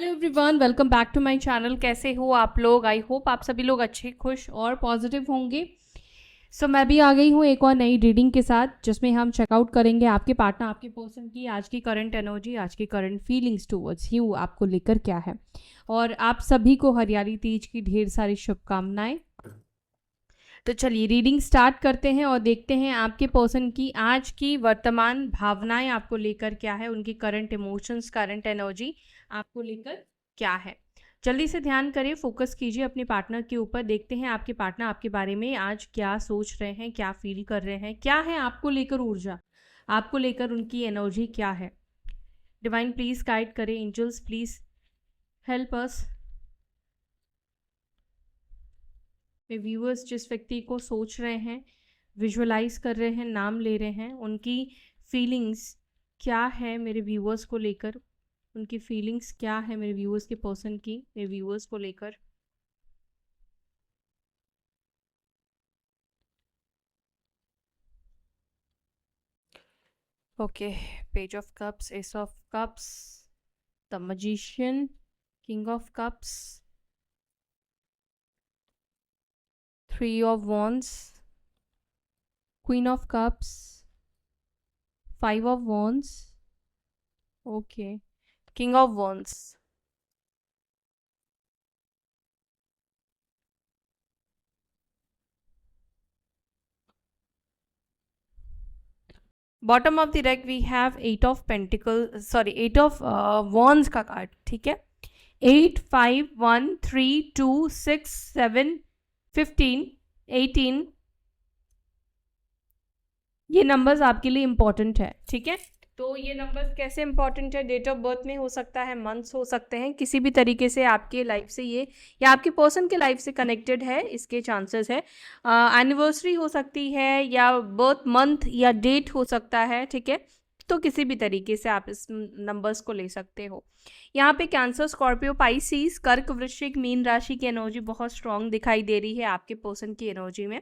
Hello everyone, welcome back to my channel. कैसे हो आप लोग? आई होप आप सभी लोग अच्छे, खुश और पॉजिटिव होंगे। मैं भी आ गई हूँ एक और नई रीडिंग के साथ, जिसमें हम चेकआउट करेंगे आपके पार्टनर, आपके पर्सन की आज की करंट एनर्जी, आज की करंट फीलिंग्स टूवर्ड्स यू, आपको लेकर क्या है। और आप सभी को हरियाली तीज की ढेर सारी शुभकामनाएं। तो चलिए रीडिंग स्टार्ट करते हैं और देखते हैं आपके पर्सन की आज की वर्तमान भावनाएं आपको लेकर क्या है, उनकी करंट इमोशंस, करंट एनर्जी आपको लेकर क्या है। जल्दी से ध्यान करें, फोकस कीजिए अपने पार्टनर के ऊपर। देखते हैं आपके पार्टनर आपके बारे में आज क्या सोच रहे हैं, क्या फील कर रहे हैं, क्या है आपको लेकर ऊर्जा, आपको लेकर उनकी एनर्जी क्या है। डिवाइन प्लीज गाइड करें, angels please help us. Viewers जिस व्यक्ति को सोच रहे हैं, विजुअलाइज कर रहे हैं, नाम ले रहे हैं, उनकी फीलिंग्स क्या है मेरे व्यूअर्स को लेकर, उनकी फीलिंग्स क्या है मेरे व्यूअर्स के पर्सन की मेरे व्यूअर्स को लेकर। Okay, page of cups, ace of cups, the magician, king of cups, three of wands, queen of cups, five of wands, okay, king of wands. Bottom of the deck we have eight of pentacle, sorry eight of wands का card, ठीक है। 8, 5, 1, 3, 2, 6, 7, 15, 18, ये numbers आपके लिए important है, ठीक है। तो ये नंबर्स कैसे इंपॉर्टेंट है? डेट ऑफ बर्थ में हो सकता है, मंथ्स हो सकते हैं, किसी भी तरीके से आपके लाइफ से ये या आपके पर्सन के लाइफ से कनेक्टेड है, इसके चांसेस है। एनिवर्सरी हो सकती है या बर्थ मंथ या डेट हो सकता है, ठीक है। तो किसी भी तरीके से आप इस नंबर्स को ले सकते हो। यहाँ पे कैंसर, स्कॉर्पियो, पाइसिस, कर्क, वृश्चिक, मीन राशि की एनर्जी बहुत स्ट्रांग दिखाई दे रही है आपके पर्सन की एनर्जी में।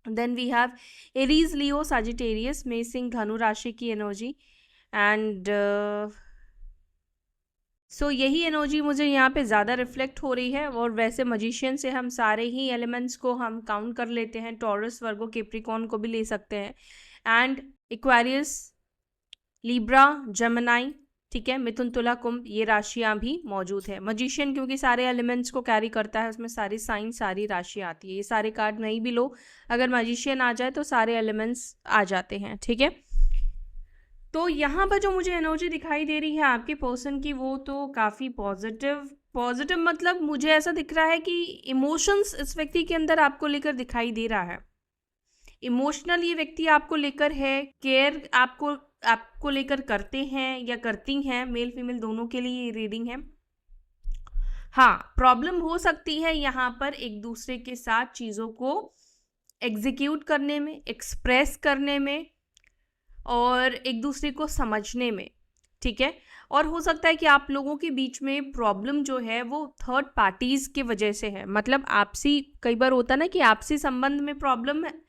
Then we have Aries, Leo, Sagittarius, मेष, सिंह, धनु राशि की एनर्जी एंड सो यही एनर्जी मुझे यहाँ पे ज़्यादा रिफ्लेक्ट हो रही है। और वैसे मजिशियन से हम सारे ही एलिमेंट्स को हम काउंट कर लेते हैं, टॉरस, वर्गो, कैप्रिकॉर्न को भी ले सकते हैं, एंड एक्वेरियस, लिब्रा, जेमिनी, ठीक है, मिथुन, तुला, कुंभ, ये राशियां भी मौजूद है। मजिशियन क्योंकि सारे एलिमेंट्स को कैरी करता है, उसमें सारी साइन, सारी राशियां आती है। ये सारे कार्ड नहीं भी लो, अगर मजिशियन आ जाए तो सारे एलिमेंट्स आ जाते हैं, ठीक है। तो यहाँ पर जो मुझे एनर्जी दिखाई दे रही है आपके पर्सन की, वो तो काफ़ी पॉजिटिव मतलब मुझे ऐसा दिख रहा है कि इमोशंस इस व्यक्ति के अंदर आपको लेकर दिखाई दे रहा है। इमोशनल ये व्यक्ति आपको लेकर है, केयर आपको लेकर करते हैं या करती हैं, मेल फीमेल दोनों के लिए ये रीडिंग है। हाँ, प्रॉब्लम हो सकती है यहाँ पर एक दूसरे के साथ चीज़ों को एग्जीक्यूट करने में, एक्सप्रेस करने में और एक दूसरे को समझने में, ठीक है। और हो सकता है कि आप लोगों के बीच में प्रॉब्लम जो है वो थर्ड पार्टीज़ की वजह से है। मतलब आपसी, कई बार होता ना कि आपसी संबंध में प्रॉब्लम है,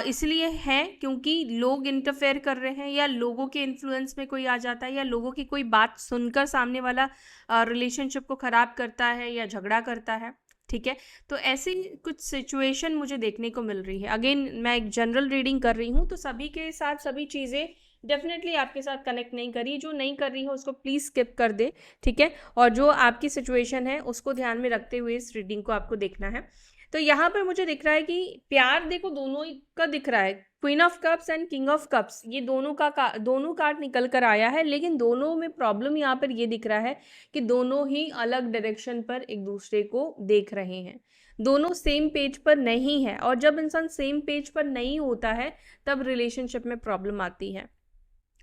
इसलिए है क्योंकि लोग इंटरफेयर कर रहे हैं या लोगों के इन्फ्लुएंस में कोई आ जाता है या लोगों की कोई बात सुनकर सामने वाला रिलेशनशिप को ख़राब करता है या झगड़ा करता है, ठीक है। तो ऐसी कुछ सिचुएशन मुझे देखने को मिल रही है। अगेन मैं एक जनरल रीडिंग कर रही हूँ, तो सभी के साथ सभी चीज़ें डेफिनेटली आपके साथ कनेक्ट नहीं करी। जो नहीं कर रही हो उसको प्लीज़ स्किप कर दे, ठीक है। और जो आपकी सिचुएशन है उसको ध्यान में रखते हुए इस रीडिंग को आपको देखना है। तो यहाँ पर मुझे दिख रहा है कि प्यार देखो दोनों का दिख रहा है, queen of cups and king of cups, ये दोनों दोनों कार्ड निकल कर आया है। लेकिन दोनों में प्रॉब्लम यहाँ पर ये दिख रहा है कि दोनों ही अलग डायरेक्शन पर एक दूसरे को देख रहे हैं, दोनों सेम पेज पर नहीं है। और जब इंसान सेम पेज पर नहीं होता है तब रिलेशनशिप में प्रॉब्लम आती है।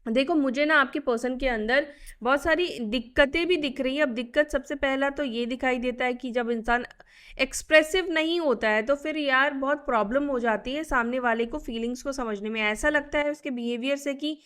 देखो मुझे ना आपके पर्सन के अंदर बहुत सारी दिक्कतें भी दिख रही है। अब दिक्कत सबसे पहला तो ये दिखाई देता है कि जब इंसान एक्सप्रेसिव नहीं होता है तो फिर यार बहुत प्रॉब्लम हो जाती है सामने वाले को फीलिंग्स को समझने में। ऐसा लगता है उसके बिहेवियर से कि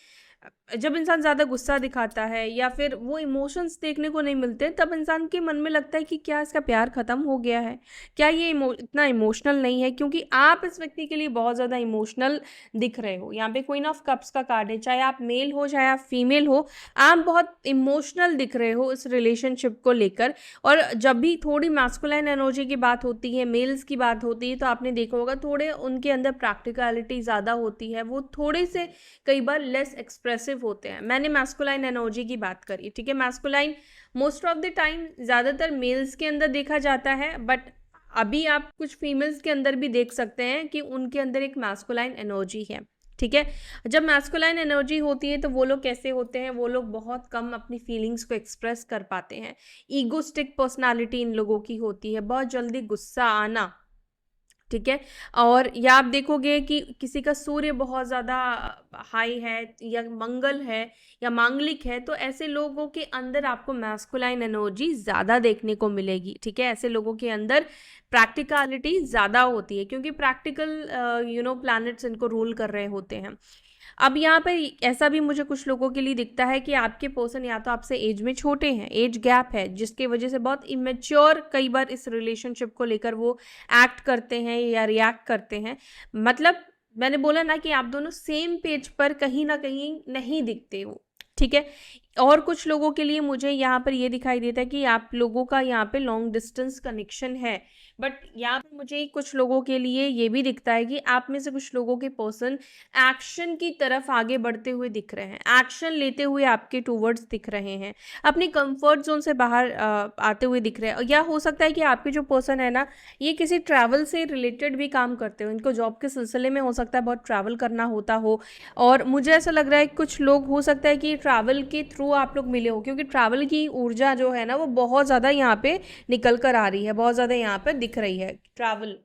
जब इंसान ज़्यादा गुस्सा दिखाता है या फिर वो इमोशंस देखने को नहीं मिलते, तब इंसान के मन में लगता है कि क्या इसका प्यार ख़त्म हो गया है, क्या ये इतना इमोशनल नहीं है, क्योंकि आप इस व्यक्ति के लिए बहुत ज़्यादा इमोशनल दिख रहे हो। यहाँ पे क्वीन ऑफ कप्स का कार्ड है, चाहे आप मेल हो चाहे आप फीमेल हो, आप बहुत इमोशनल दिख रहे हो इस रिलेशनशिप को लेकर। और जब भी थोड़ी मैस्कुलाइन एनर्जी की बात होती है, मेल्स की बात होती है, तो आपने देखा होगा थोड़े उनके अंदर प्रैक्टिकलिटी ज़्यादा होती है, वो थोड़े से कई बार लेस एक्सप्रेसिव होते हैं। मैंने मैस्कुलाइन एनर्जी की बात करी, ठीक है। Masculine most of the time ज़्यादातर मेल्स के अंदर देखा जाता है, बट अभी आप कुछ फीमेल्स के अंदर भी देख सकते हैं कि उनके अंदर एक मैस्कुलाइन एनर्जी है, ठीक है। जब मैस्कुलाइन एनर्जी होती है तो वो लोग कैसे होते हैं, वो लोग बहुत कम अपनी फीलिंग्स को एक्सप्रेस कर पाते हैं। ईगोस्टिक पर्सनालिटी इन लोगों की होती है, बहुत जल्दी गुस्सा आना, ठीक है। और या आप देखोगे कि किसी का सूर्य बहुत ज़्यादा हाई है या मंगल है या मांगलिक है, तो ऐसे लोगों के अंदर आपको मैस्कुलाइन एनर्जी ज़्यादा देखने को मिलेगी, ठीक है। ऐसे लोगों के अंदर प्रैक्टिकलिटी ज़्यादा होती है, क्योंकि प्रैक्टिकल प्लैनेट्स इनको रूल कर रहे होते हैं। अब यहाँ पर ऐसा भी मुझे कुछ लोगों के लिए दिखता है कि आपके पर्सन या तो आपसे एज में छोटे हैं, एज गैप है, जिसके वजह से बहुत इमेच्योर कई बार इस रिलेशनशिप को लेकर वो एक्ट करते हैं या रिएक्ट करते हैं। मतलब मैंने बोला ना कि आप दोनों सेम पेज पर कहीं ना कहीं नहीं दिखते हो, ठीक है। और कुछ लोगों के लिए मुझे यहाँ पर ये दिखाई देता है कि आप लोगों का यहाँ पे लॉन्ग डिस्टेंस कनेक्शन है, बट यहाँ पर मुझे कुछ लोगों के लिए ये भी दिखता है कि आप में से कुछ लोगों के पर्सन एक्शन की तरफ आगे बढ़ते हुए दिख रहे हैं, एक्शन लेते हुए आपके टूवर्ड्स दिख रहे हैं, अपनी कंफर्ट जोन से बाहर आते हुए दिख रहे हैं। या हो सकता है कि आपके जो पर्सन है ना, ये किसी ट्रैवल से रिलेटेड भी काम करते हो, इनको जॉब के सिलसिले में हो सकता है बहुत ट्रैवल करना होता हो। और मुझे ऐसा लग रहा है कुछ लोग हो सकता है कि ट्रैवल के थ्रू आप लोग मिले हो, क्योंकि ट्रैवल की ऊर्जा जो है ना वो बहुत ज़्यादा यहाँ पे निकल कर आ रही है, बहुत ज़्यादा यहाँ पर दिख रही है। ट्रैवल,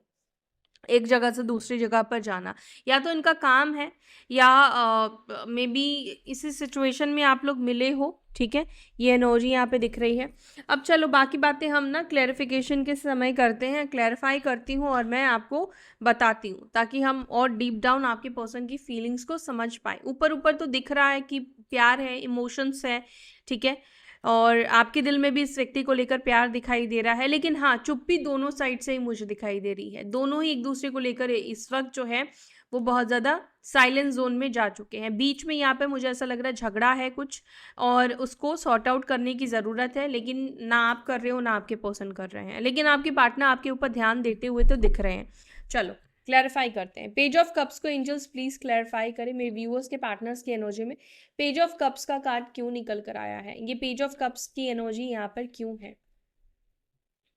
एक जगह से दूसरी जगह पर जाना, या तो इनका काम है या मे बी इसी सिचुएशन में आप लोग मिले हो, ठीक है। ये एनर्जी यहाँ पे दिख रही है। अब चलो बाकी बातें हम ना क्लैरिफिकेशन के समय करते हैं, क्लैरिफाई करती हूँ और मैं आपको बताती हूँ, ताकि हम और डीप डाउन आपके पर्सन की फीलिंग्स को समझ पाए। ऊपर ऊपर तो दिख रहा है कि प्यार है, इमोशंस है, ठीक है, और आपके दिल में भी इस व्यक्ति को लेकर प्यार दिखाई दे रहा है, लेकिन हाँ, चुप्पी दोनों साइड से ही मुझे दिखाई दे रही है। दोनों ही एक दूसरे को लेकर इस वक्त जो है वो बहुत ज़्यादा साइलेंस जोन में जा चुके हैं। बीच में यहाँ पे मुझे ऐसा लग रहा है झगड़ा है कुछ, और उसको सॉर्ट आउट करने की ज़रूरत है, लेकिन ना आप कर रहे हो ना आपके पर्सन कर रहे हैं, लेकिन आपके पार्टनर आपके ऊपर ध्यान देते हुए तो दिख रहे हैं। चलो क्लैरिफाई करते हैं। पेज ऑफ कप्स को एंजल्स प्लीज क्लैरिफाई करें मेरे व्यूअर्स के पार्टनर्स की एनर्जी में पेज ऑफ कप्स का कार्ड क्यों निकल कर आया है, ये पेज ऑफ कप्स की एनर्जी यहाँ पर क्यों है,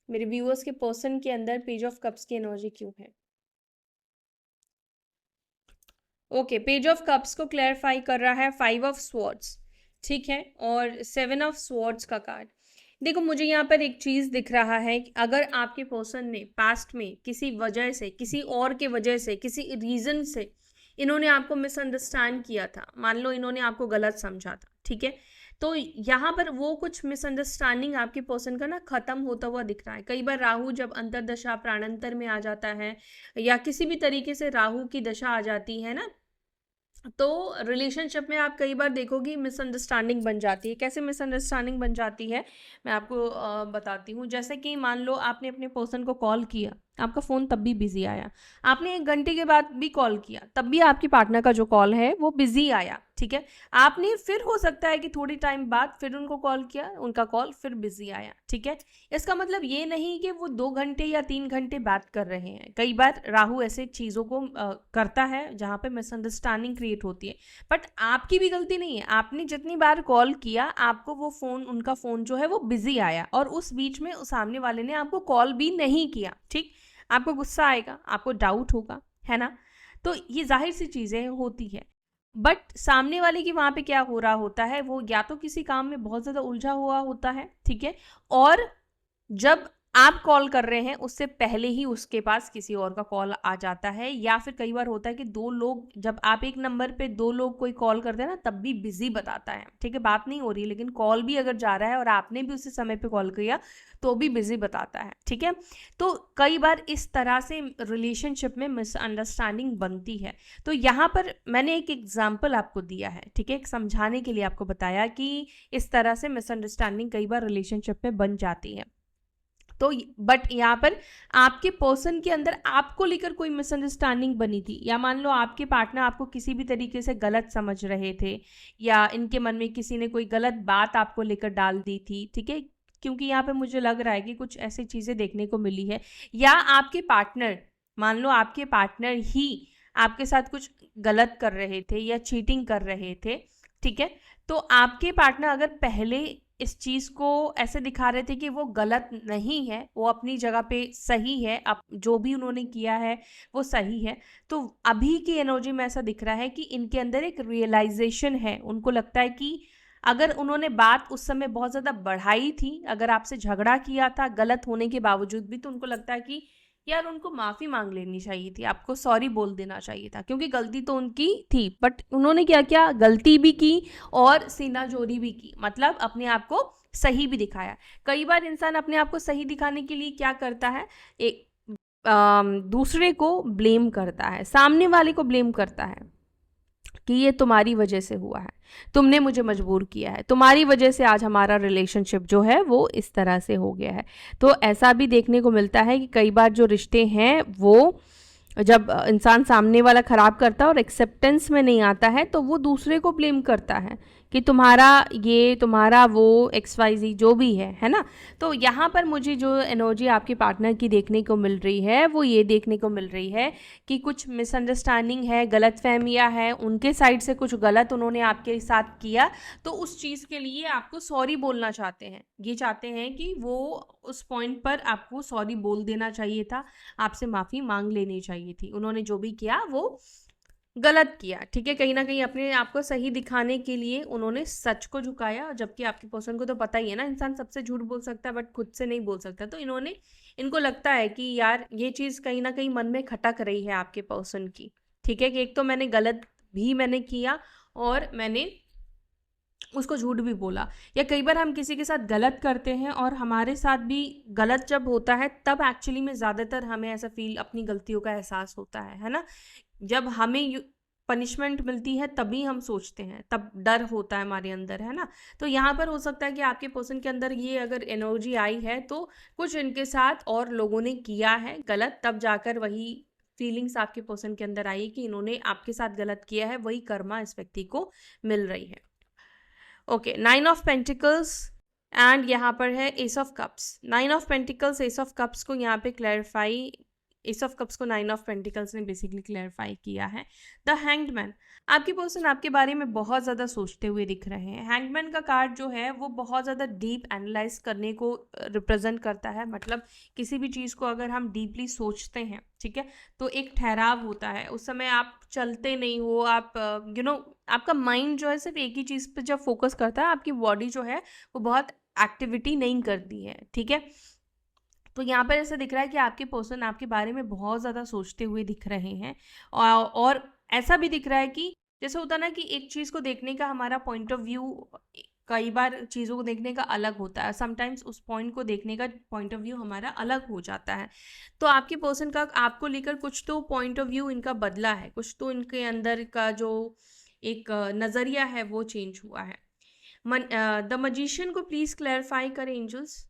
मेरे व्यूअर्स के पर्सन के अंदर पेज ऑफ कप्स की एनर्जी क्यों है। ओके, पेज ऑफ कप्स को क्लैरिफाई कर रहा है 5 ऑफ स्वॉर्ड्स, ठीक है, और 7 ऑफ स्वॉर्ड्स का कार्ड। देखो मुझे यहाँ पर एक चीज़ दिख रहा है कि अगर आपके पर्सन ने पास्ट में किसी वजह से, किसी और के वजह से, किसी रीज़न से इन्होंने आपको मिसअंडरस्टैंड किया था, मान लो इन्होंने आपको गलत समझा था, ठीक है, तो यहाँ पर वो कुछ मिसअंडरस्टैंडिंग आपके पर्सन का ना ख़त्म होता हुआ दिख रहा है। कई बार राहु जब अंतरदशा प्राणांतर में आ जाता है या किसी भी तरीके से राहु की दशा आ जाती है ना, तो रिलेशनशिप में आप कई बार देखोगे मिसअंडरस्टैंडिंग बन जाती है। कैसे मिसअंडरस्टैंडिंग बन जाती है मैं आपको बताती हूँ। जैसे कि मान लो आपने अपने पर्सन को कॉल किया, आपका फ़ोन तब भी बिजी आया, आपने 1 घंटे के बाद भी कॉल किया, तब भी आपके पार्टनर का जो कॉल है वो बिजी आया, ठीक है। आपने फिर हो सकता है कि थोड़ी टाइम बाद फिर उनको कॉल किया, उनका कॉल फिर बिजी आया, ठीक है। इसका मतलब ये नहीं कि वो 2 घंटे या 3 घंटे बात कर रहे हैं। कई बार राहु ऐसे चीज़ों को करता है जहाँ पे मिसअंडरस्टैंडिंग क्रिएट होती है, बट आपकी भी गलती नहीं है। आपने जितनी बार कॉल किया आपको वो फ़ोन, उनका फ़ोन जो है वो बिजी आया, और उस बीच में सामने वाले ने आपको कॉल भी नहीं किया, ठीक। आपको गुस्सा आएगा, आपको डाउट होगा, है ना, तो ये जाहिर सी चीज़ें होती है। बट सामने वाले की वहाँ पे क्या हो रहा होता है, वो या तो किसी काम में बहुत ज़्यादा उलझा हुआ होता है, ठीक है, और जब आप कॉल कर रहे हैं उससे पहले ही उसके पास किसी और का कॉल आ जाता है, या फिर कई बार होता है कि दो लोग, जब आप एक नंबर पे दो लोग कोई कॉल करते हैं ना तब भी बिजी बताता है, ठीक है, बात नहीं हो रही, लेकिन कॉल भी अगर जा रहा है और आपने भी उसी समय पे कॉल किया तो भी बिजी बताता है, ठीक है। तो कई बार इस तरह से रिलेशनशिप में मिसअंडरस्टैंडिंग बनती है। तो यहाँ पर मैंने एक एग्जाम्पल आपको दिया है, ठीक है, समझाने के लिए आपको बताया कि इस तरह से मिसअंडरस्टैंडिंग कई बार रिलेशनशिप में बन जाती है। तो बट यहाँ पर आपके पर्सन के अंदर आपको लेकर कोई मिसअंडरस्टैंडिंग बनी थी, या मान लो आपके पार्टनर आपको किसी भी तरीके से गलत समझ रहे थे, या इनके मन में किसी ने कोई गलत बात आपको लेकर डाल दी थी, ठीक है, क्योंकि यहाँ पे मुझे लग रहा है कि कुछ ऐसी चीज़ें देखने को मिली है, या आपके पार्टनर, मान लो आपके पार्टनर ही आपके साथ कुछ गलत कर रहे थे या चीटिंग कर रहे थे, ठीक है, तो आपके पार्टनर अगर पहले इस चीज़ को ऐसे दिखा रहे थे कि वो गलत नहीं है, वो अपनी जगह पे सही है, अब जो भी उन्होंने किया है वो सही है, तो अभी की एनर्जी में ऐसा दिख रहा है कि इनके अंदर एक रियलाइजेशन है, उनको लगता है कि अगर उन्होंने बात उस समय बहुत ज़्यादा बढ़ाई थी, अगर आपसे झगड़ा किया था गलत होने के बावजूद भी, तो उनको लगता है कि यार उनको माफ़ी मांग लेनी चाहिए थी, आपको सॉरी बोल देना चाहिए था, क्योंकि गलती तो उनकी थी, बट उन्होंने क्या किया, गलती भी की और सीना जोरी भी की, मतलब अपने आप को सही भी दिखाया। कई बार इंसान अपने आप को सही दिखाने के लिए क्या करता है, एक दूसरे को ब्लेम करता है, सामने वाले को ब्लेम करता है कि ये तुम्हारी वजह से हुआ है, तुमने मुझे मजबूर किया है, तुम्हारी वजह से आज हमारा रिलेशनशिप जो है वो इस तरह से हो गया है। तो ऐसा भी देखने को मिलता है कि कई बार जो रिश्ते हैं वो जब इंसान सामने वाला ख़राब करता है और एक्सेप्टेंस में नहीं आता है तो वो दूसरे को ब्लेम करता है कि तुम्हारा ये, तुम्हारा वो, XYZ जो भी है ना। तो यहाँ पर मुझे जो एनर्जी आपके पार्टनर की देखने को मिल रही है वो ये देखने को मिल रही है कि कुछ मिसअंडरस्टैंडिंग है, गलतफहमियाँ है, उनके साइड से कुछ गलत उन्होंने आपके साथ किया, तो उस चीज़ के लिए आपको सॉरी बोलना चाहते हैं, ये चाहते हैं कि वो उस पॉइंट पर आपको सॉरी बोल देना चाहिए था, आपसे माफ़ी मांग लेनी चाहिए थी, उन्होंने जो भी किया वो गलत किया, ठीक है, कहीं ना कहीं अपने आप को सही दिखाने के लिए उन्होंने सच को झुकाया, जबकि आपके पर्सन को तो पता ही है ना, इंसान सबसे झूठ बोल सकता है बट खुद से नहीं बोल सकता, तो इनको लगता है कि यार ये चीज़ कहीं ना कहीं मन में खटक रही है आपके पर्सन की, ठीक है, कि एक तो मैंने किया और मैंने उसको झूठ भी बोला, या कई बार हम किसी के साथ गलत करते हैं और हमारे साथ भी गलत जब होता है तब एक्चुअली में ज़्यादातर हमें ऐसा फील, अपनी गलतियों का एहसास होता है ना, जब हमें पनिशमेंट मिलती है तभी हम सोचते हैं, तब डर होता है हमारे अंदर, है ना। तो यहाँ पर हो सकता है कि आपके पर्सन के अंदर ये अगर एनर्जी आई है तो कुछ इनके साथ और लोगों ने किया है गलत, तब जाकर वही फीलिंग्स आपके पर्सन के अंदर आई कि इन्होंने आपके साथ गलत किया है, वही कर्मा इस व्यक्ति को मिल रही है। ओके, 9 ऑफ पेंटिकल्स एंड यहाँ पर है S of cups. 9 of pentacles, S of cups को यहाँ पे क्लैरिफाई, एस ऑफ कप्स को 9 ऑफ पेंटिकल्स ने बेसिकली क्लैरिफाई किया है। द हैंग्ड, आपकी पर्सन आपके बारे में बहुत ज़्यादा सोचते हुए दिख रहे हैं। हैंगमैन का कार्ड जो है वो बहुत ज़्यादा डीप एनालाइज करने को रिप्रेजेंट करता है, मतलब किसी भी चीज़ को अगर हम डीपली सोचते हैं, ठीक है, तो एक ठहराव होता है, उस समय आप चलते नहीं हो, आप आपका माइंड जो है सिर्फ एक ही चीज़ पे जब फोकस करता है, आपकी बॉडी जो है वो बहुत एक्टिविटी नहीं करती है, ठीक है। तो यहाँ पर ऐसा दिख रहा है कि आपके पर्सन आपके बारे में बहुत ज़्यादा सोचते हुए दिख रहे हैं, और ऐसा भी दिख रहा है कि जैसे होता ना कि एक चीज़ को देखने का हमारा पॉइंट ऑफ व्यू कई बार चीज़ों को देखने का अलग होता है, समटाइम्स उस पॉइंट को देखने का पॉइंट ऑफ व्यू हमारा अलग हो जाता है। तो आपके पर्सन का आपको लेकर कुछ तो पॉइंट ऑफ व्यू इनका बदला है, कुछ तो इनके अंदर का जो एक नज़रिया है वो चेंज हुआ है। द मजिशियन को प्लीज़ क्लैरिफाई करें एंजल्स।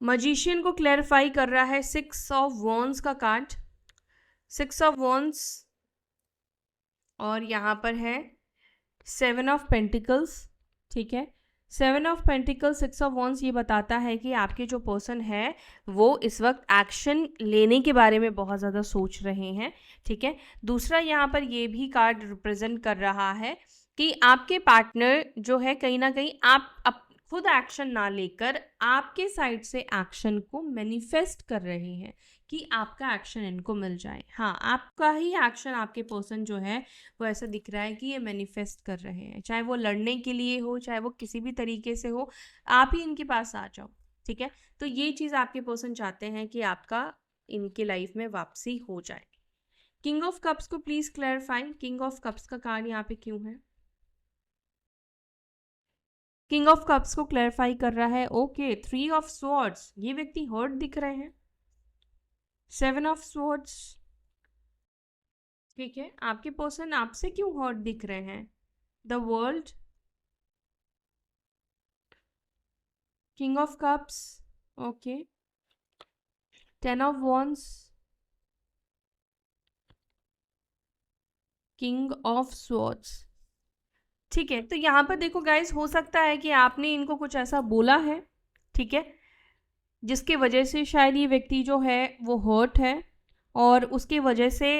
मजिशियन को क्लैरिफाई कर रहा है 6 ऑफ वॉन्ड्स का कार्ड, 6 ऑफ वॉन्ड्स, और यहाँ पर है 7 ऑफ पेंटिकल्स, ठीक है। 7 ऑफ पेंटिकल्स, 6 ऑफ वॉन्ड्स ये बताता है कि आपके जो पर्सन है वो इस वक्त एक्शन लेने के बारे में बहुत ज़्यादा सोच रहे हैं, ठीक है। दूसरा यहाँ पर ये भी कार्ड रिप्रेजेंट कर रहा है कि आपके पार्टनर जो है कहीं ना कहीं आप खुद एक्शन ना लेकर आपके साइड से एक्शन को मैनिफेस्ट कर रहे हैं कि आपका एक्शन इनको मिल जाए। हाँ, आपका ही एक्शन आपके पर्सन जो है वो ऐसा दिख रहा है कि ये मैनिफेस्ट कर रहे हैं, चाहे वो लड़ने के लिए हो, चाहे वो किसी भी तरीके से हो, आप ही इनके पास आ जाओ। ठीक है, तो ये चीज़ आपके पर्सन चाहते हैं कि आपका इनके लाइफ में वापसी हो जाए। किंग ऑफ कप्स को please clarify, king of cups का कार्ड यहाँ पे क्यों है? किंग ऑफ कप्स को क्लैरिफाई कर रहा है। ओके, 3 ऑफ स्वॉर्ड्स, ये व्यक्ति हर्ट दिख रहे हैं। 7 ऑफ स्वॉर्ड्स, ठीक है, आपके पर्सन आपसे क्यों हर्ट दिख रहे हैं? The world, king of cups, okay, 10 of wands, king of swords. ठीक है, तो यहाँ पर देखो गाइस, हो सकता है कि आपने इनको कुछ ऐसा बोला है, ठीक है, जिसके वजह से शायद ये व्यक्ति जो है वो हर्ट है, और उसके वजह से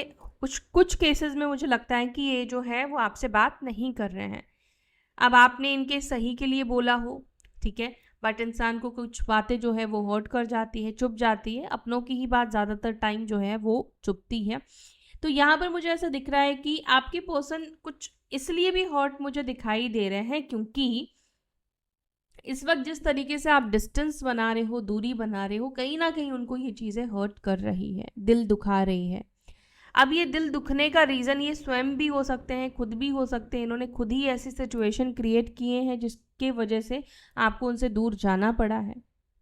कुछ केसेस में मुझे लगता है कि ये जो है वो आपसे बात नहीं कर रहे हैं। अब आपने इनके सही के लिए बोला हो, ठीक है, बट इंसान को कुछ बातें जो है वो हर्ट कर जाती है, चुप जाती है, अपनों की ही बात ज़्यादातर टाइम जो है वो चुपती है। तो यहाँ पर मुझे ऐसा दिख रहा है कि आपके पर्सन कुछ इसलिए भी हर्ट मुझे दिखाई दे रहे हैं क्योंकि इस वक्त जिस तरीके से आप डिस्टेंस बना रहे हो, दूरी बना रहे हो, कहीं ना कहीं उनको ये चीज़ें हर्ट कर रही है, दिल दुखा रही है। अब ये दिल दुखने का रीज़न ये स्वयं भी हो सकते हैं, खुद भी हो सकते हैं, इन्होंने खुद ही ऐसी सिचुएशन क्रिएट किए हैं जिसके वजह से आपको उनसे दूर जाना पड़ा है।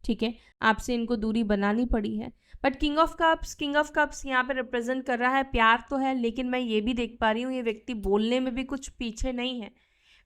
ठीक है, आपसे इनको दूरी बनानी पड़ी है। बट किंग ऑफ कप्स यहाँ पे रिप्रेजेंट कर रहा है प्यार तो है, लेकिन मैं ये भी देख पा रही हूँ ये व्यक्ति बोलने में भी कुछ पीछे नहीं है।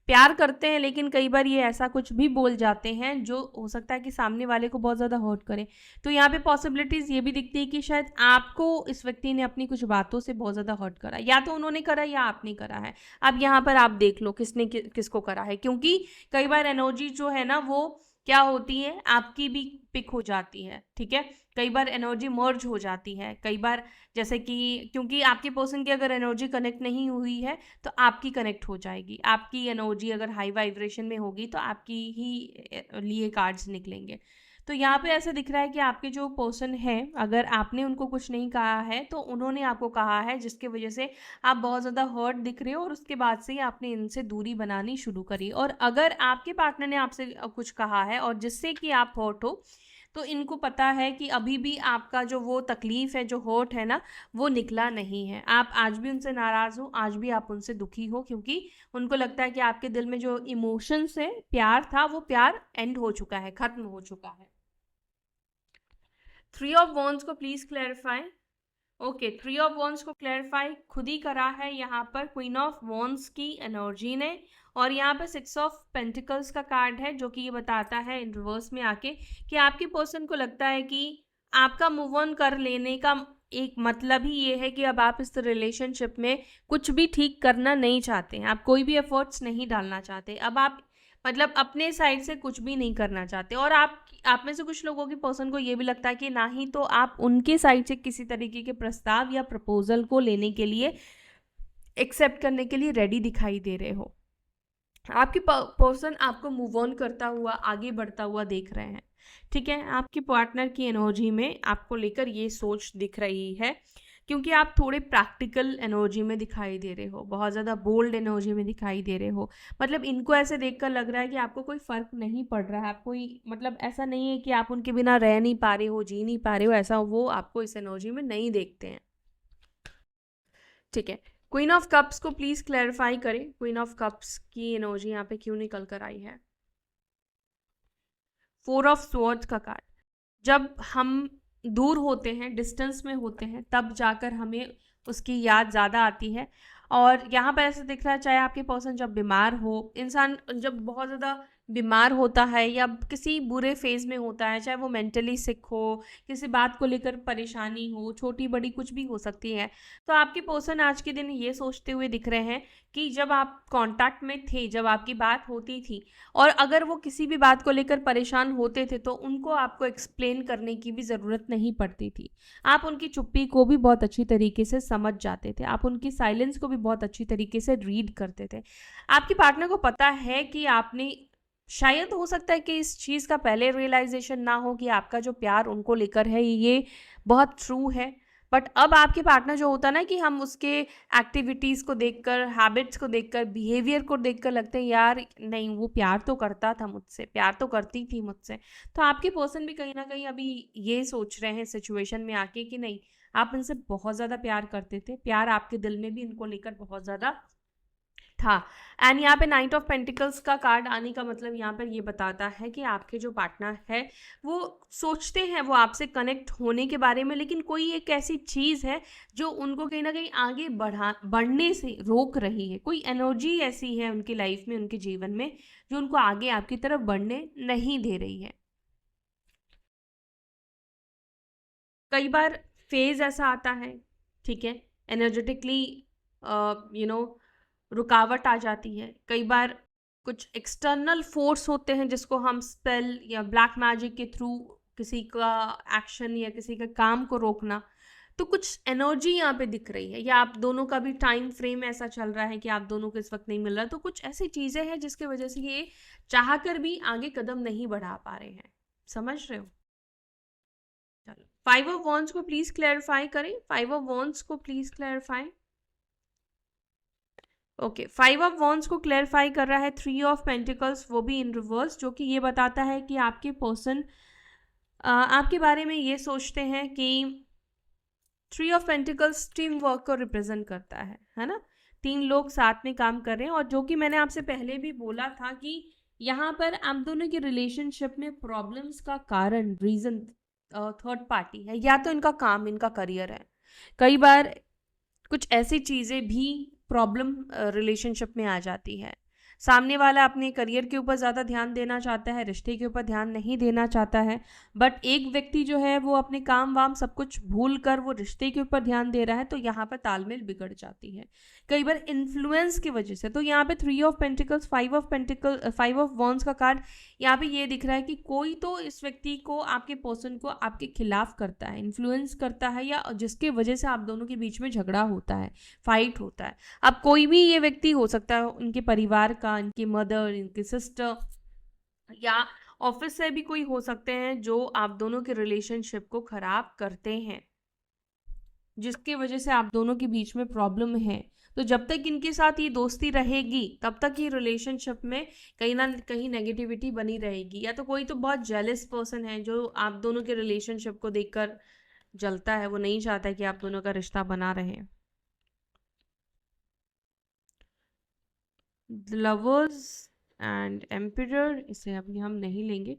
प्यार करते हैं, लेकिन कई बार ये ऐसा कुछ भी बोल जाते हैं जो हो सकता है कि सामने वाले को बहुत ज़्यादा हर्ट करे। तो यहाँ पे पॉसिबिलिटीज़ ये भी दिखती है कि शायद आपको इस व्यक्ति ने अपनी कुछ बातों से बहुत ज़्यादा हर्ट करा, या तो उन्होंने करा या आपने करा है। अब यहाँ पर आप देख लो किसने किसको करा है, क्योंकि कई बार एनर्जी जो है ना वो क्या होती है, आपकी भी पिक हो जाती है। ठीक है, कई बार एनर्जी मर्ज हो जाती है, कई बार जैसे कि क्योंकि आपके पर्सन की अगर एनर्जी कनेक्ट नहीं हुई है तो आपकी कनेक्ट हो जाएगी। आपकी एनर्जी अगर हाई वाइब्रेशन में होगी तो आपकी ही लिए कार्ड्स निकलेंगे। तो यहाँ पे ऐसा दिख रहा है कि आपके जो पर्सन है, अगर आपने उनको कुछ नहीं कहा है तो उन्होंने आपको कहा है, जिसके वजह से आप बहुत ज़्यादा हर्ट दिख रहे हो, और उसके बाद से ही आपने इनसे दूरी बनानी शुरू करी। और अगर आपके पार्टनर ने आपसे कुछ कहा है और जिससे कि आप हर्ट हो, तो इनको पता है कि अभी भी आपका जो वो तकलीफ़ है, जो हर्ट है ना, वो निकला नहीं है। आप आज भी उनसे नाराज़ हो, आज भी आप उनसे दुखी हो, क्योंकि उनको लगता है कि आपके दिल में जो इमोशंस है, प्यार था, वो प्यार एंड हो चुका है, ख़त्म हो चुका है। 3 ऑफ वॉन्ड्स को please clarify. Okay, 3 of wands को क्लैरिफाई खुद ही करा है यहाँ पर क्वीन ऑफ वॉन्ड्स की एनर्जी ने, और यहाँ पर 6 ऑफ पेंटिकल्स का कार्ड है जो कि ये बताता है इन रिवर्स में आके कि आपके पर्सन को लगता है कि आपका मूव ऑन कर लेने का एक मतलब ही ये है कि अब आप इस रिलेशनशिप में कुछ भी ठीक करना नहीं चाहते हैं, आप कोई भी एफर्ट्स नहीं डालना चाहते, अब आप मतलब अपने साइड से कुछ भी नहीं करना चाहते। और आप में से कुछ लोगों की पर्सन को ये भी लगता है कि ना ही तो आप उनके साइड से किसी तरीके के प्रस्ताव या प्रपोजल को लेने के लिए, एक्सेप्ट करने के लिए रेडी दिखाई दे रहे हो। आपकी पर्सन आपको मूव ऑन करता हुआ, आगे बढ़ता हुआ देख रहे हैं। ठीक है, आपके पार्टनर की एनर्जी में आपको लेकर ये सोच दिख रही है, क्योंकि आप थोड़े प्रैक्टिकल एनर्जी में दिखाई दे रहे हो, बहुत ज़्यादा बोल्ड एनर्जी में दिखाई दे रहे हो। मतलब इनको ऐसे देखकर लग रहा है कि आपको कोई फ़र्क नहीं पड़ रहा है, आप कोई मतलब ऐसा नहीं है कि आप उनके बिना रह नहीं पा रहे हो, जी नहीं पा रहे हो, ऐसा वो आपको इस एनर्जी में नहीं देखते हैं। ठीक है, क्वीन ऑफ कप्स को प्लीज़ क्लैरिफाई करें, क्वीन ऑफ कप्स की एनर्जी यहाँ पे क्यों निकल कर आई है? 4 ऑफ स्वॉर्ड्स का कार्ड, जब हम दूर होते हैं, डिस्टेंस में होते हैं, तब जाकर हमें उसकी याद ज़्यादा आती है। और यहाँ पर ऐसा दिख रहा है, चाहे आपके पर्सन जब बीमार हो, इंसान जब बहुत ज़्यादा बीमार होता है या किसी बुरे फेज़ में होता है, चाहे वो मेंटली सिक हो, किसी बात को लेकर परेशानी हो, छोटी बड़ी कुछ भी हो सकती है, तो आपके पर्सन आज के दिन ये सोचते हुए दिख रहे हैं कि जब आप कांटेक्ट में थे, जब आपकी बात होती थी, और अगर वो किसी भी बात को लेकर परेशान होते थे तो उनको आपको एक्सप्लेन करने की भी ज़रूरत नहीं पड़ती थी। आप उनकी चुप्पी को भी बहुत अच्छी तरीके से समझ जाते थे, आप उनकी साइलेंस को भी बहुत अच्छी तरीके से रीड करते थे। आपके पार्टनर को पता है कि आपने शायद हो सकता है कि इस चीज़ का पहले रियलाइजेशन ना हो कि आपका जो प्यार उनको लेकर है ये बहुत ट्रू है, बट अब आपके पार्टनर जो होता है ना कि हम उसके एक्टिविटीज़ को देखकर, हैबिट्स को देखकर, बिहेवियर को देखकर लगते हैं यार नहीं वो प्यार तो करता था मुझसे, प्यार तो करती थी मुझसे। तो आपके पर्सन भी कहीं ना कहीं अभी ये सोच रहे हैं सिचुएशन में आके कि नहीं, आप इनसे बहुत ज़्यादा प्यार करते थे, प्यार आपके दिल में भी इनको लेकर बहुत ज़्यादा था। एंड यहाँ पे नाइट ऑफ पेंटिकल्स का कार्ड आने का मतलब यहाँ पर ये बताता है कि आपके जो पार्टनर है वो सोचते हैं वो आपसे कनेक्ट होने के बारे में, लेकिन कोई एक ऐसी चीज़ है जो उनको कहीं ना कहीं आगे बढ़ने से रोक रही है। कोई एनर्जी ऐसी है उनकी लाइफ में, उनके जीवन में, जो उनको आगे आपकी तरफ बढ़ने नहीं दे रही है। कई बार फेज ऐसा आता है, ठीक है, एनर्जेटिकली रुकावट आ जाती है। कई बार कुछ एक्सटर्नल फोर्स होते हैं जिसको हम स्पेल या ब्लैक मैजिक के थ्रू किसी का एक्शन या किसी का काम को रोकना, तो कुछ एनर्जी यहाँ पे दिख रही है, या आप दोनों का भी टाइम फ्रेम ऐसा चल रहा है कि आप दोनों को इस वक्त नहीं मिल रहा, तो कुछ ऐसी चीज़ें हैं जिसकी वजह से ये चाह कर भी आगे कदम नहीं बढ़ा पा रहे हैं। समझ रहे हो? चलो, 5 ऑफ वॉन्ड्स को प्लीज क्लैरिफाई करें, 5 ऑफ वॉन्ड्स को please clarify. Okay, 5 of wands को क्लैरिफाई कर रहा है 3 ऑफ पेंटिकल्स, वो भी इन रिवर्स, जो कि ये बताता है कि आपके पर्सन आपके बारे में ये सोचते हैं कि 3 ऑफ पेंटिकल्स टीम वर्क को रिप्रेजेंट करता है ना, 3 लोग साथ में काम कर रहे हैं। और जो कि मैंने आपसे पहले भी बोला था कि यहाँ पर आप दोनों के रिलेशनशिप में प्रॉब्लम्स का कारण, रीजन थर्ड पार्टी है, या तो इनका काम, इनका करियर है। कई बार कुछ ऐसी चीज़ें भी प्रॉब्लम रिलेशनशिप में आ जाती है। सामने वाला अपने करियर के ऊपर ज़्यादा ध्यान देना चाहता है, रिश्ते के ऊपर ध्यान नहीं देना चाहता है, बट एक व्यक्ति जो है वो अपने काम वाम सब कुछ भूल कर वो रिश्ते के ऊपर ध्यान दे रहा है, तो यहाँ पर तालमेल बिगड़ जाती है कई बार इन्फ्लुएंस की वजह से। तो यहाँ पे 3 ऑफ पेंटिकल्स, 5 ऑफ वॉन्ड्स का कार्ड यहाँ पे ये दिख रहा है कि कोई तो इस व्यक्ति को, आपके पर्सन को आपके खिलाफ करता है, इन्फ्लुएंस करता है, या जिसके वजह से आप दोनों के बीच में झगड़ा होता है, फाइट होता है। अब कोई भी ये व्यक्ति हो सकता है, उनके परिवार का, इनकी मदर, इनकी सिस्टर, या ऑफिस से भी कोई हो सकते हैं जो आप दोनों के रिलेशनशिप को खराब करते हैं, जिसकी वजह से आप दोनों के बीच में प्रॉब्लम है। तो जब तक इनके साथ ये दोस्ती रहेगी तब तक ये रिलेशनशिप में कहीं ना कहीं नेगेटिविटी बनी रहेगी, या तो कोई तो बहुत जेलस पर्सन है जो आप दोनों के रिलेशनशिप को देखकर जलता है, वो नहीं चाहता है कि आप दोनों का रिश्ता बना रहे। लवर्स एंड एम्पिरर, इसे अभी हम नहीं लेंगे।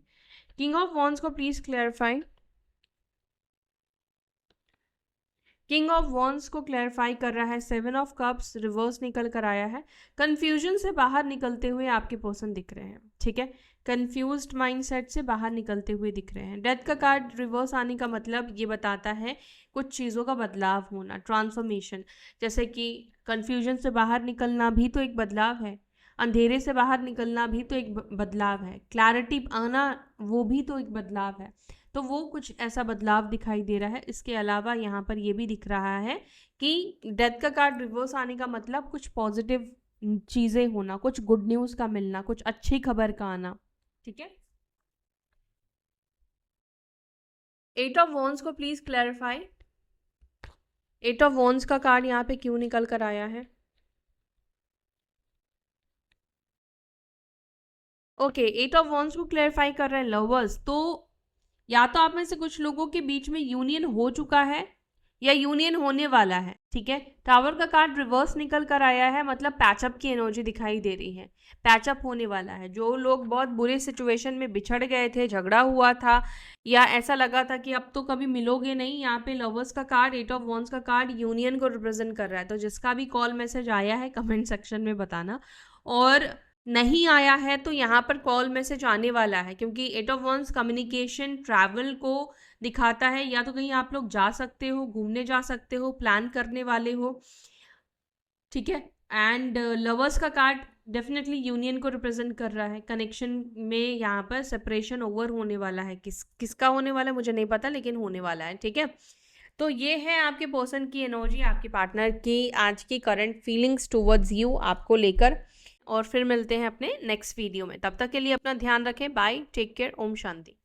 किंग ऑफ वॉन्ड्स को please clarify. King of wands को क्लैरिफाई कर रहा है 7 ऑफ कप्स, रिवर्स निकल कर आया है। कंफ्यूजन से बाहर निकलते हुए आपके पर्सन दिख रहे हैं, ठीक है, कंफ्यूज्ड माइंडसेट से बाहर निकलते हुए दिख रहे हैं। डेथ का कार्ड रिवर्स आने का मतलब ये बताता है कुछ चीज़ों का बदलाव होना, ट्रांसफॉर्मेशन। जैसे कि कंफ्यूजन से बाहर निकलना भी तो एक बदलाव है, अंधेरे से बाहर निकलना भी तो एक बदलाव है, क्लैरिटी आना वो भी तो एक बदलाव है। तो वो कुछ ऐसा बदलाव दिखाई दे रहा है। इसके अलावा यहाँ पर ये भी दिख रहा है कि डेथ का कार्ड रिवर्स आने का मतलब कुछ पॉजिटिव चीज़ें होना, कुछ गुड न्यूज़ का मिलना, कुछ अच्छी खबर का आना, ठीक है। 8 ऑफ वॉन्ड्स को प्लीज क्लैरिफाई। 8 ऑफ वॉन्ड्स का कार्ड यहाँ पे क्यों निकल कर आया है? ओके, 8 ऑफ वॉन्ड्स को क्लैरिफाई कर रहे हैं लवर्स। तो या तो आप में से कुछ लोगों के बीच में यूनियन हो चुका है या यूनियन होने वाला है, ठीक है। टावर का कार्ड रिवर्स निकल कर आया है, मतलब पैचअप की एनर्जी दिखाई दे रही है, पैचअप होने वाला है। जो लोग बहुत बुरे सिचुएशन में बिछड़ गए थे, झगड़ा हुआ था, या ऐसा लगा था कि अब तो कभी मिलोगे नहीं, यहाँ पे लवर्स का कार्ड, 8 ऑफ वॉन्ड्स का कार्ड यूनियन को रिप्रेजेंट कर रहा है। तो जिसका भी कॉल मैसेज आया है कमेंट सेक्शन में बताना, और नहीं आया है तो यहाँ पर कॉल मैसेज आने वाला है, क्योंकि 8 ऑफ वॉन्ड्स कम्युनिकेशन, ट्रैवल को दिखाता है। या तो कहीं आप लोग जा सकते हो, घूमने जा सकते हो, प्लान करने वाले हो, ठीक है। एंड लवर्स का कार्ड डेफिनेटली यूनियन को रिप्रेजेंट कर रहा है। कनेक्शन में यहाँ पर सेपरेशन ओवर होने वाला है, किसका होने वाला है मुझे नहीं पता, लेकिन होने वाला है, ठीक है। तो ये है आपके पर्सन की एनर्जी, आपके पार्टनर की आज की करंट फीलिंग्स टुवर्ड्स यू, आपको लेकर। और फिर मिलते हैं अपने नेक्स्ट वीडियो में। तब तक के लिए अपना ध्यान रखें। Bye, take care, Om Shanti.